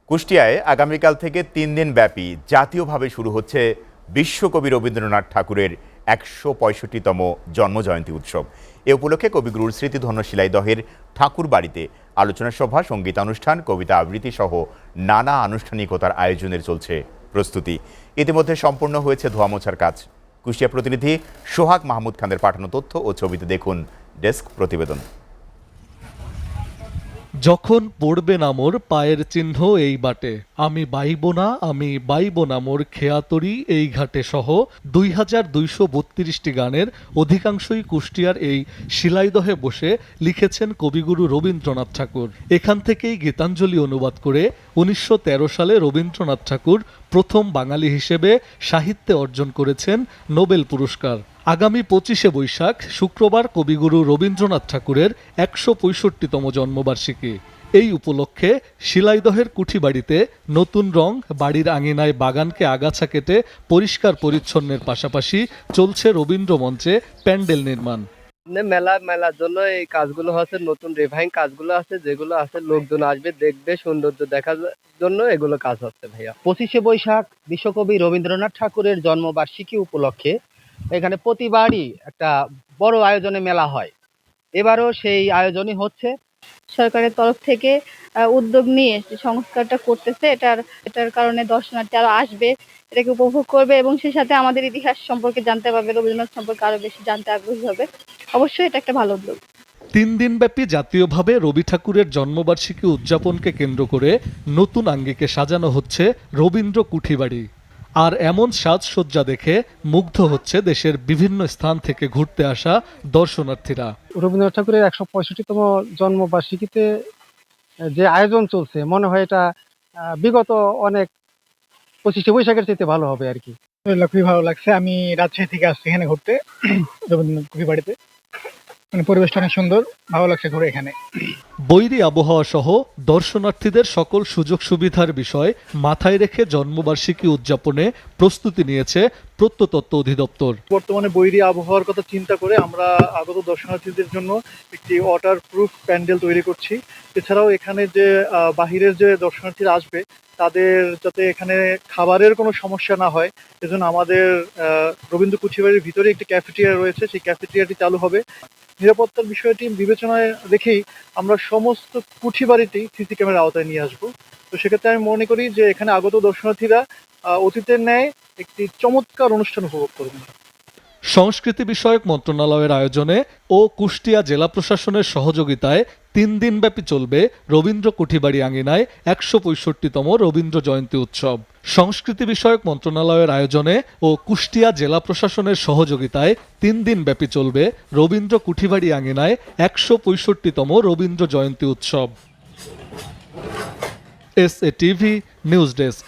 কুষ্টিয়ায় আগামীকাল থেকে ৩ দিন ব্যাপী জাতীয়ভাবে শুরু হচ্ছে বিশ্বকবি রবীন্দ্রনাথ ঠাকুরের ১৬৫তম জন্মজয়ন্তী উৎসব। এ উপলক্ষে কবিগুরুর স্মৃতিধন্য শিলাইদহের ঠাকুর বাড়িতে আলোচনা সভা, সঙ্গীতানুষ্ঠান, কবিতা আবৃত্তি সহ নানা আনুষ্ঠানিকতার আয়োজনের চলছে প্রস্তুতি। ইতিমধ্যে সম্পূর্ণ হয়েছে ধোয়া মোছার কাজ। কুষ্টিয়া প্রতিনিধি সোহাগ মাহমুদ খানের পাঠানো তথ্য ও ছবিতে দেখুন ডেস্ক প্রতিবেদন। যখন পড়বে না মোর পায়ের চিহ্ন এই বাটে, আমি বাইব না মোর খেয়াতরি এই ঘাটে সহ ২,২৩২টি গানের অধিকাংশই কুষ্টিয়ার এই শিলাইদহে বসে লিখেছেন কবিগুরু রবীন্দ্রনাথ ঠাকুর। এখান থেকেই গীতাঞ্জলি অনুবাদ করে ১৯১৩ সালে রবীন্দ্রনাথ ঠাকুর প্রথম বাঙালি হিসেবে সাহিত্যে অর্জন করেছেন নোবেল পুরস্কার। আগামী ২৫শে বৈশাখ শুক্রবার কবিগুরু রবীন্দ্রনাথ ঠাকুরের ১৬৫তম জন্মবার্ষিকী। এই উপলক্ষে শিলাইদহের কুঠিবাড়িতে নতুন রং, বাড়ির আঙিনায় বাগানকে আগাছা কেটে পরিষ্কার পরিচ্ছন্নের পাশাপাশি চলছে রবীন্দ্র মঞ্চে প্যান্ডেল নির্মাণ। মেলার জন্য এই কাজগুলো হচ্ছে, নতুন রিভাইং কাজগুলো আছে, যেগুলো আছে লোকজন আসবে, দেখবে, সৌন্দর্য দেখার জন্য এগুলো কাজ হচ্ছে ভাইয়া। ২৫শে বৈশাখ বিশ্বকবি রবীন্দ্রনাথ ঠাকুরের জন্মবার্ষিকী উপলক্ষে এখানে প্রতিবারই একটা বড় আয়োজনে মেলা হয়। এবারও সেই আয়োজনই হচ্ছে। সরকারের তরফ থেকে উদ্যোগ নিয়ে সংস্কারটা করতেছে, এটার কারণে দর্শনার্থী আরো আসবে, এটাকে উপভোগ করবে এবং সেই সাথে আমাদের ইতিহাস সম্পর্কে জানতে পারবে, রবীন্দ্রনাথ সম্পর্কে আরো বেশি জানতে আগ্রহী হবে। অবশ্যই এটা একটা ভালো উদ্যোগ। ৩ দিনব্যাপী জাতীয়ভাবে রবি ঠাকুরের জন্মবার্ষিকী উদযাপনকে কেন্দ্র করে নতুন আঙ্গিকে সাজানো হচ্ছে রবীন্দ্র কুঠিবাড়ি। আর এমন সাজসজ্জা দেখে মুগ্ধ হচ্ছে দেশের বিভিন্ন স্থান থেকে ঘুরতে আসা দর্শনার্থীরা। রবীন্দ্রনাথ ঠাকুরের ১৬৫তম জন্মবার্ষিকীতে যে আয়োজন চলছে, মনে হয় এটা বিগত অনেক ২৫শে বৈশাখের চাইতে ভালো হবে আর কি। খুবই ভালো লাগছে। আমি রাজশাহী থেকে আসছি এখানে ঘুরতে, রবীন্দ্রনাথ কুঠিবাড়িতে। পরিবেশটা অনেক সুন্দর, ভালো লাগছে ঘুরে এখানে। বৈরী আবহাওয়া সহ দর্শনার্থীদের সকল সুযোগ সুবিধার বিষয় মাথায় রেখে জন্মবার্ষিকী উদযাপনে প্রস্তুতি নিয়েছে প্রত্নতত্ত্ব অধিদপ্তর। বর্তমানে বৈরী আবহাওয়ার কথা চিন্তা করে আমরা আগত দর্শনার্থীদের জন্য একটি ওয়াটার প্রুফ প্যান্ডেল তৈরি করছি। এছাড়াও এখানে যে বাহিরের যে দর্শনার্থীরা আসবে তাদের যাতে এখানে খাবারের কোনো সমস্যা না হয়, এজন্য আমাদের রবীন্দ্র কুঠিবাড়ির ভিতরে একটি ক্যাফেটেরিয়া রয়েছে, সেই ক্যাফেটেরিয়াটি চালু হবে। নিরাপত্তার বিষয়টি বিবেচনায় রেখেই আমরা সমস্ত কুঠিবাড়িটি সিসি ক্যামেরার আওতায় নিয়ে আসবো। তো সেক্ষেত্রে আমি মনে করি যে এখানে আগত দর্শনার্থীরা অতীতের ন্যায় একটি চমৎকার অনুষ্ঠান উপভোগ করবেন। সংস্কৃতি বিষয়ক মন্ত্রণালয়ের আয়োজনে ও কুষ্টিয়া জেলা প্রশাসনের সহযোগিতায় ৩ দিনব্যাপী চলবে রবীন্দ্র কুঠিবাড়ি আঙিনায় ১৬৫তম রবীন্দ্র জয়ন্তী উৎসব। সংস্কৃতি বিষয়ক মন্ত্রণালয়ের আয়োজনে ও কুষ্টিয়া জেলা প্রশাসনের সহযোগিতায় ৩ দিনব্যাপী চলবে রবীন্দ্র কুঠিবাড়ি আঙিনায় ১৬৫তম রবীন্দ্র জয়ন্তী উৎসব। SA TV news desk.